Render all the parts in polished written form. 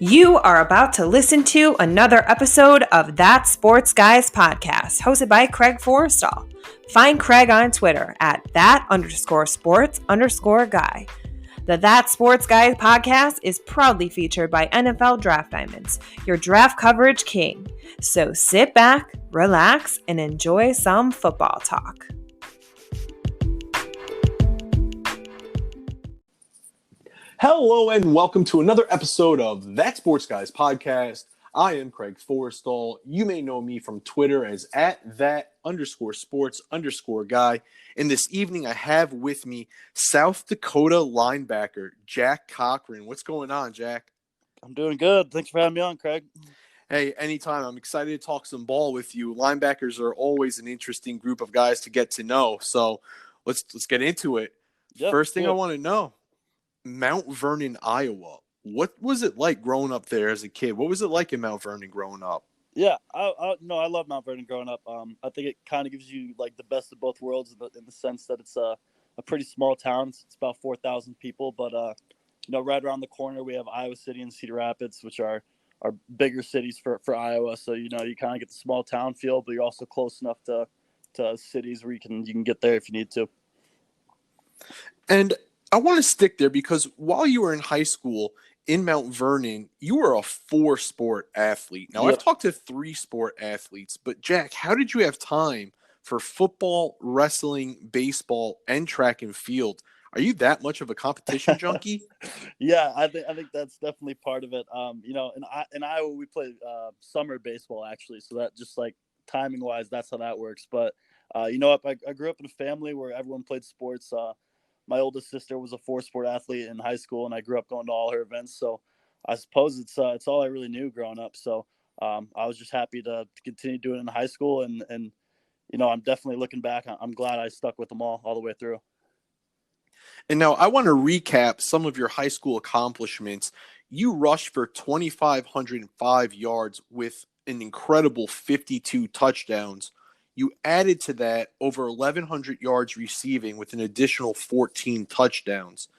You are about to listen to another episode of That Sports Guys podcast, hosted by Craig Forrestall. Find Craig on Twitter at that_sports_guy. The That Sports Guys podcast is proudly featured by NFL Draft Diamonds, your draft coverage king. So sit back, relax, and enjoy some football talk. Hello and welcome to another episode of That Sports Guys podcast. I am Craig Forrestall. You may know me from Twitter as at that_sports_guy. And this evening I have with me South Dakota linebacker Jack Cochrane. What's going on, Jack? I'm doing good. Thanks for having me on, Craig. Hey, anytime. I'm excited to talk some ball with you. Linebackers are always an interesting group of guys to get to know. So let's get into it. Yep, First thing cool. I want to know. Mount Vernon, Iowa. What was it like growing up there as a kid? What was it like in Mount Vernon growing up? Yeah, I love Mount Vernon growing up. I think it kind of gives you like the best of both worlds in the sense that it's a pretty small town. It's about 4,000 people, but right around the corner we have Iowa City and Cedar Rapids, which are bigger cities for Iowa. So you kind of get the small town feel, but you're also close enough to cities where you can get there if you need to. And I want to stick there because while you were in high school in Mount Vernon, you were a 4-sport athlete. Now, Yep. I've talked to 3-sport athletes, but Jack, how did you have time for football, wrestling, baseball, and track and field? Are you that much of a competition junkie? Yeah, I think that's definitely part of it. In Iowa we play summer baseball actually, so that just like timing wise, that's how that works. But I grew up in a family where everyone played sports. My oldest sister was a 4-sport athlete in high school, and I grew up going to all her events. So I suppose it's all I really knew growing up. So I was just happy to continue doing it in high school, and I'm definitely looking back. I'm glad I stuck with them all the way through. And now I want to recap some of your high school accomplishments. You rushed for 2,505 yards with an incredible 52 touchdowns. You added to that over 1,100 yards receiving with an additional 14 touchdowns.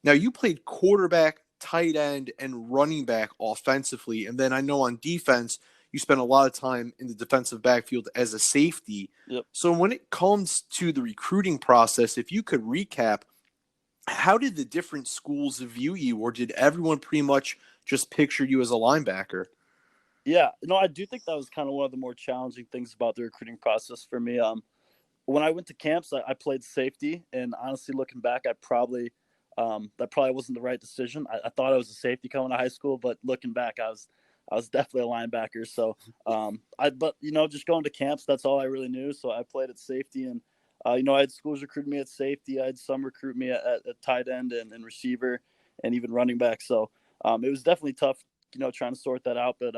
Now, you played quarterback, tight end, and running back offensively. And then I know on defense, you spent a lot of time in the defensive backfield as a safety. Yep. So when it comes to the recruiting process, if you could recap, how did the different schools view you, or did everyone pretty much just picture you as a linebacker? Yeah, I do think that was kind of one of the more challenging things about the recruiting process for me. When I went to camps, I played safety, and honestly, looking back, that probably wasn't the right decision. I thought I was a safety coming to high school, but looking back, I was definitely a linebacker. So, just going to camps, that's all I really knew. So I played at safety, and I had schools recruit me at safety. I had some recruit me at tight end and receiver, and even running back. So it was definitely tough, trying to sort that out, but.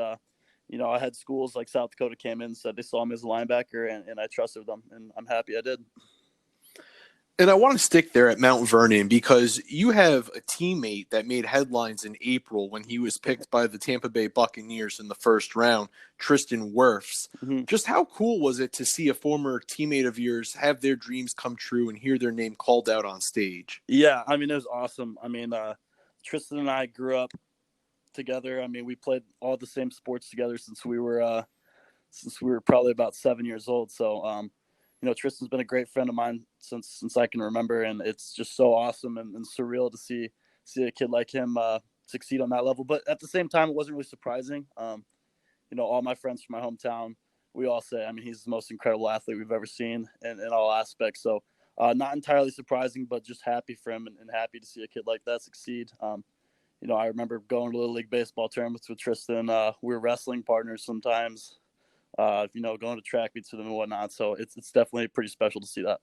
I had schools like South Dakota came in and said they saw me as a linebacker, and I trusted them, and I'm happy I did. And I want to stick there at Mount Vernon because you have a teammate that made headlines in April when he was picked by the Tampa Bay Buccaneers in the first round, Tristan Wirfs. Mm-hmm. Just how cool was it to see a former teammate of yours have their dreams come true and hear their name called out on stage? Yeah, it was awesome. Tristan and I grew up together. We played all the same sports together since we were probably about 7 years old. So, Tristan's been a great friend of mine since I can remember, and it's just so awesome and surreal to see a kid like him succeed on that level. But at the same time, it wasn't really surprising. All my friends from my hometown, we all say, he's the most incredible athlete we've ever seen in all aspects. So, not entirely surprising, but just happy for him and happy to see a kid like that succeed. I remember going to Little League baseball tournaments with Tristan. We were wrestling partners sometimes, going to track meets with him and whatnot. So it's definitely pretty special to see that.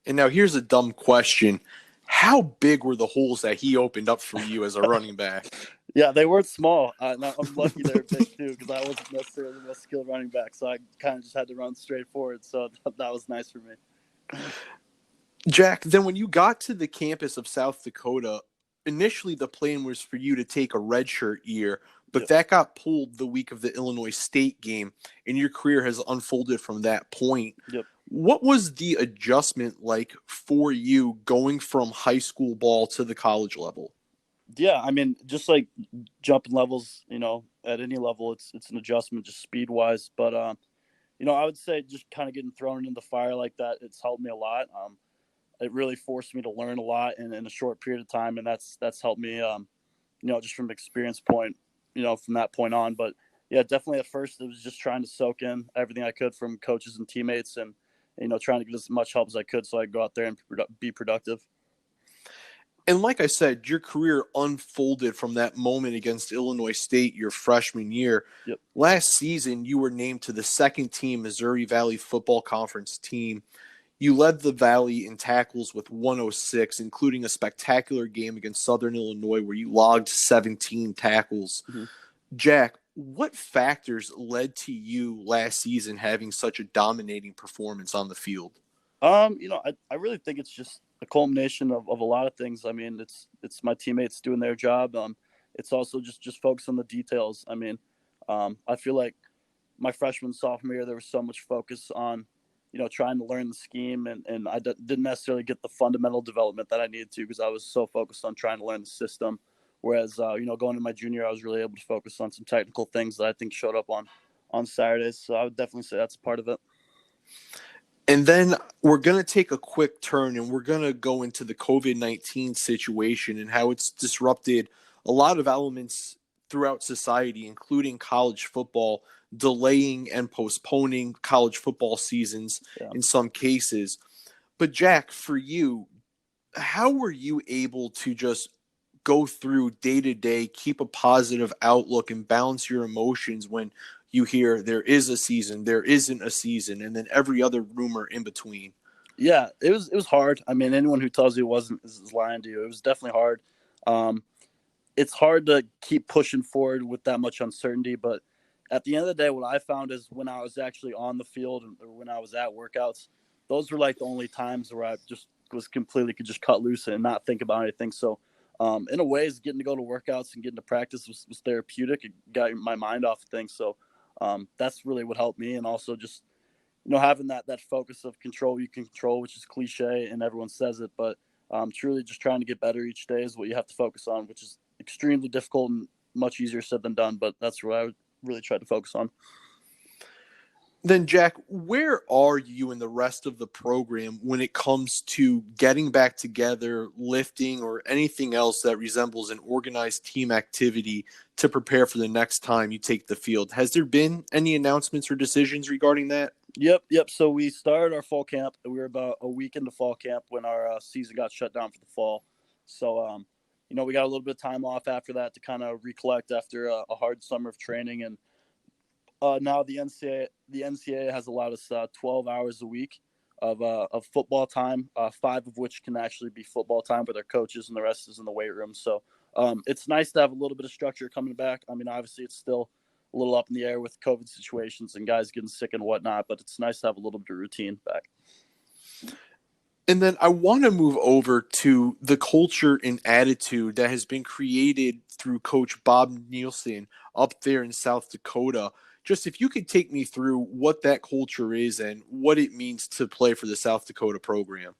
And now here's a dumb question. How big were the holes that he opened up for you as a running back? Yeah, they weren't small. I'm lucky they were big too, because I wasn't necessarily the most skilled running back. So I kind of just had to run straight forward. So that was nice for me. Jack, then when you got to the campus of South Dakota, initially the plan was for you to take a redshirt year, but Yep. that got pulled the week of the Illinois State game, and your career has unfolded from that point. Yep. What was the adjustment like for you going from high school ball to the college level? Yeah, I mean, just like jumping levels, at any level, it's an adjustment just speed wise. But I would say just kind of getting thrown in the fire like that, it's helped me a lot. It really forced me to learn a lot in a short period of time, and that's helped me. Just from experience point, from that point on. But yeah, definitely at first it was just trying to soak in everything I could from coaches and teammates, and trying to get as much help as I could so I could go out there and be productive. And like I said, your career unfolded from that moment against Illinois State your freshman year. Yep. Last season, you were named to the second team Missouri Valley Football Conference team. You led the Valley in tackles with 106, including a spectacular game against Southern Illinois where you logged 17 tackles. Mm-hmm. Jack, what factors led to you last season having such a dominating performance on the field? I really think it's just a culmination of a lot of things. I mean, it's my teammates doing their job. It's also just focus on the details. I mean, I feel like my freshman, sophomore year, there was so much focus on, trying to learn the scheme, and I didn't necessarily get the fundamental development that I needed to because I was so focused on trying to learn the system. Whereas, going into my junior year, I was really able to focus on some technical things that I think showed up on Saturdays. So I would definitely say that's a part of it. And then we're going to take a quick turn and we're going to go into the COVID-19 situation and how it's disrupted a lot of elements throughout society, including college football, delaying and postponing college football seasons in some cases. But Jack, for you, how were you able to just go through day to day, keep a positive outlook and balance your emotions when you hear there is a season, there isn't a season, and then every other rumor in between? Yeah, it was hard. I mean, anyone who tells you it wasn't is lying to you. It was definitely hard. It's hard to keep pushing forward with that much uncertainty, but at the end of the day, what I found is when I was actually on the field or when I was at workouts, those were like the only times where I just could just cut loose and not think about anything. So, in a way, getting to go to workouts and getting to practice was therapeutic. It got my mind off of things. So, that's really what helped me. And also just, having that focus of control you can control, which is cliche and everyone says it, but truly just trying to get better each day is what you have to focus on, which is extremely difficult and much easier said than done. But that's what I would really try to focus on. Then, Jack, where are you in the rest of the program when it comes to getting back together, lifting, or anything else that resembles an organized team activity to prepare for the next time you take the field? Has there been any announcements or decisions regarding that? Yep. So we started our fall camp. We were about a week into fall camp when our season got shut down for the fall. So, we got a little bit of time off after that to kind of recollect after a hard summer of training. And now the NCAA has allowed us 12 hours a week of football time, 5 of which can actually be football time with our coaches, and the rest is in the weight room. So it's nice to have a little bit of structure coming back. I mean, obviously it's still a little up in the air with COVID situations and guys getting sick and whatnot, but it's nice to have a little bit of routine back. And then I want to move over to the culture and attitude that has been created through Coach Bob Nielsen up there in South Dakota. Just if you could take me through what that culture is and what it means to play for the South Dakota program.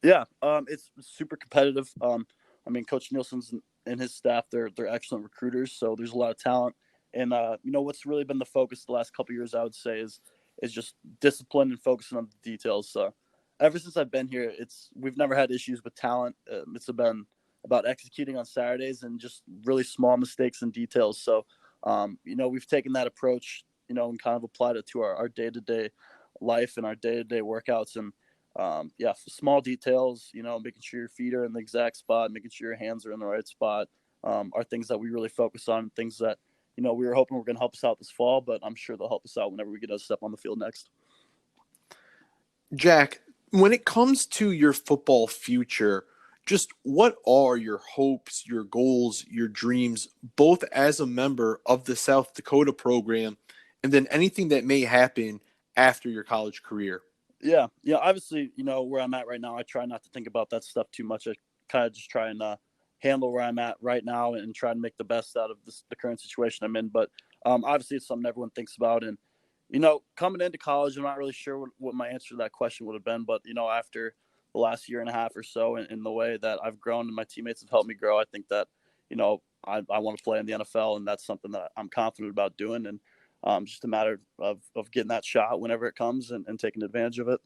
Yeah, it's super competitive. I mean, Coach Nielsen's and his staff, they're excellent recruiters, so there's a lot of talent. And what's really been the focus the last couple of years, I would say, is just discipline and focusing on the details. Ever since I've been here, we've never had issues with talent. It's been about executing on Saturdays and just really small mistakes and details. So, we've taken that approach, and kind of applied it to our day-to-day life and our day-to-day workouts. And small details, making sure your feet are in the exact spot, making sure your hands are in the right spot, are things that we really focus on, things that, we were hoping were going to help us out this fall, but I'm sure they'll help us out whenever we get a step on the field next. Jack, when it comes to your football future, just what are your hopes, your goals, your dreams, both as a member of the South Dakota program and then anything that may happen after your college career? Yeah. Obviously, where I'm at right now, I try not to think about that stuff too much. I kind of just try and handle where I'm at right now and try to make the best out of the current situation I'm in. But obviously, it's something everyone thinks about. And, coming into college, I'm not really sure what my answer to that question would have been. But, after the last year and a half or so in the way that I've grown and my teammates have helped me grow, I think that, I want to play in the NFL, and that's something that I'm confident about doing. And just a matter of getting that shot whenever it comes and taking advantage of it.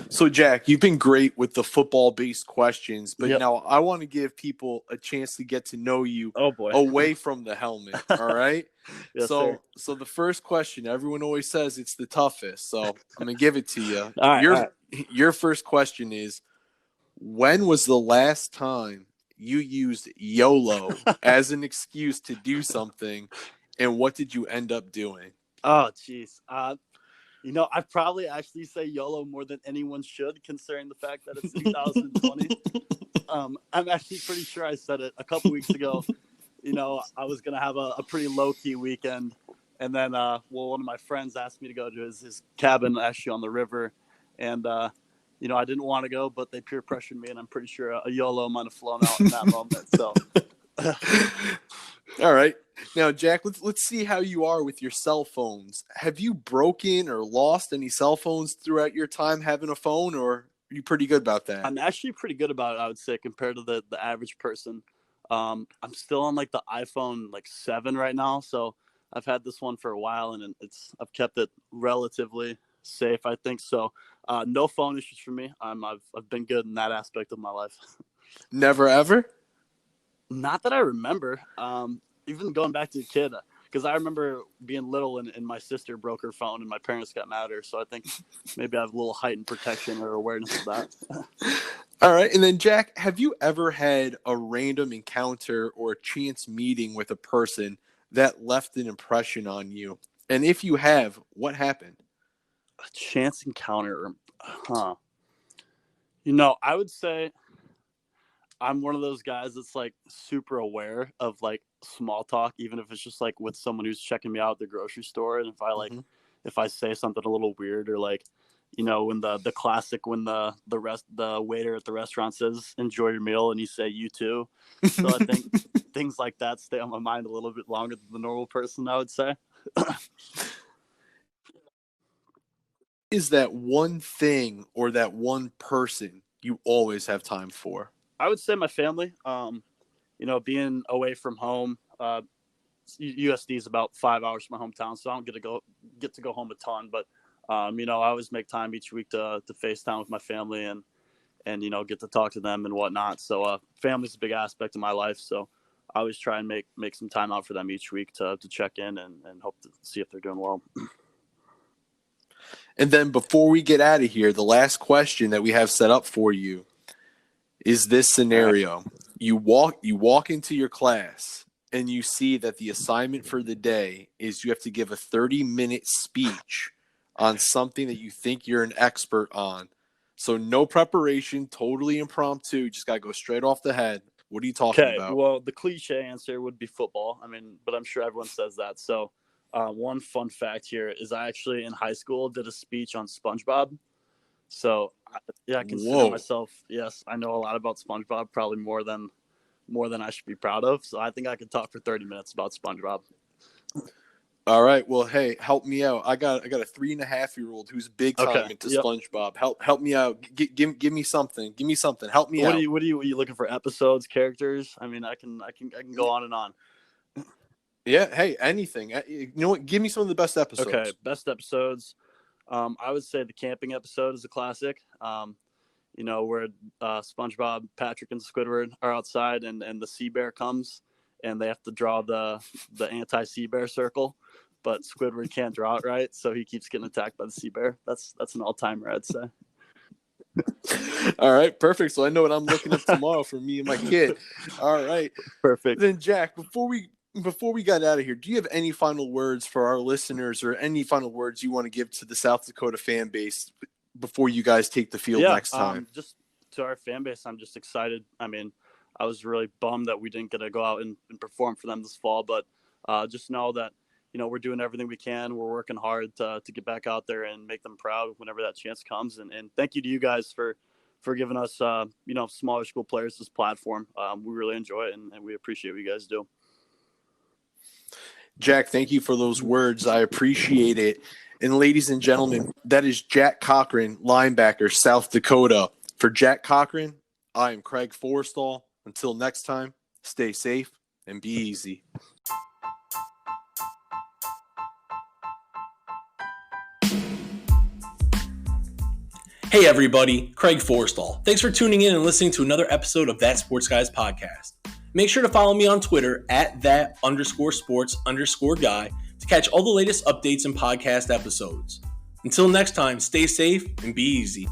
So, Jack, you've been great with the football-based questions, but Yep. now I want to give people a chance to get to know you Oh boy. away from the helmet. All right. Yes, so the first question, everyone always says it's the toughest. So I'm gonna give it to you. All right. Your first question is, when was the last time you used YOLO as an excuse to do something, and what did you end up doing? Oh, geez. I probably actually say YOLO more than anyone should, considering the fact that it's 2020. I'm actually pretty sure I said it a couple weeks ago. I was going to have a pretty low-key weekend. And then, one of my friends asked me to go to his cabin actually on the river. And, I didn't want to go, but they peer pressured me. And I'm pretty sure a YOLO might have flown out in that moment. So, all right. Now, Jack, let's see how you are with your cell phones. Have you broken or lost any cell phones throughout your time having a phone, or are you pretty good about that? I'm actually pretty good about it, I would say, compared to the average person. I'm still on like the iPhone 7 right now, so I've had this one for a while, and I've kept it relatively safe, I think. So no phone issues for me. I've been good in that aspect of my life. Never ever? Not that I remember. Even going back to a kid, because I remember being little and my sister broke her phone and my parents got mad at her. So I think maybe I have a little heightened protection or awareness of that. All right. And then, Jack, have you ever had a random encounter or a chance meeting with a person that left an impression on you? And if you have, what happened? A chance encounter? I would say I'm one of those guys that's super aware of small talk, even if it's just with someone who's checking me out at the grocery store. And if I say something a little weird, or when the classic, when the waiter at the restaurant says enjoy your meal and you say you too. So I think things like that stay on my mind a little bit longer than the normal person, I would say. Is that one thing or that one person you always have time for? I would say my family. Being away from home, USD is about 5 hours from my hometown, so I don't get to go home a ton. But I always make time each week to FaceTime with my family and get to talk to them and whatnot. So family's a big aspect of my life. So I always try and make some time out for them each week to check in and hope to see if they're doing well. And then before we get out of here, the last question that we have set up for you is this scenario. You walk into your class and you see that the assignment for the day is you have to give a 30-minute speech on something that you think you're an expert on. So no preparation, totally impromptu, just got to go straight off the head. What are you talking about? Okay, well, the cliche answer would be football. But I'm sure everyone says that. So one fun fact here is I actually in high school did a speech on SpongeBob. So I consider myself, yes, I know a lot about SpongeBob, probably more than I should be proud of. So I think I could talk for 30 minutes about SpongeBob. All right. Well, hey, help me out. I got a 3.5-year-old who's big time into SpongeBob. Help me out. Give me something. Give me something. Help me out. What are you looking for? Episodes, characters? I can go on and on. Yeah. Hey, anything. You know what? Give me some of the best episodes. Okay, best episodes. I would say the camping episode is a classic. Where SpongeBob, Patrick, and Squidward are outside, and the sea bear comes, and they have to draw the anti-sea bear circle, but Squidward can't draw it right, so he keeps getting attacked by the sea bear. That's an all-timer, I'd say. All right, perfect. So I know what I'm looking up tomorrow for me and my kid. All right, perfect. Then Jack, before we got out of here, do you have any final words for our listeners, or any final words you want to give to the South Dakota fan base before you guys take the field next time? Just to our fan base, I'm just excited. I was really bummed that we didn't get to go out and perform for them this fall, but just know that we're doing everything we can. We're working hard to get back out there and make them proud whenever that chance comes. And thank you to you guys for giving us smaller school players this platform. We really enjoy it, and we appreciate what you guys do. Jack, thank you for those words. I appreciate it. And ladies and gentlemen, that is Jack Cochrane, linebacker, South Dakota. For Jack Cochrane, I am Craig Forrestall. Until next time, stay safe and be easy. Hey everybody, Craig Forstall. Thanks for tuning in and listening to another episode of That Sports Guys podcast. Make sure to follow me on Twitter at @that_sports_guy to catch all the latest updates and podcast episodes. Until next time, stay safe and be easy.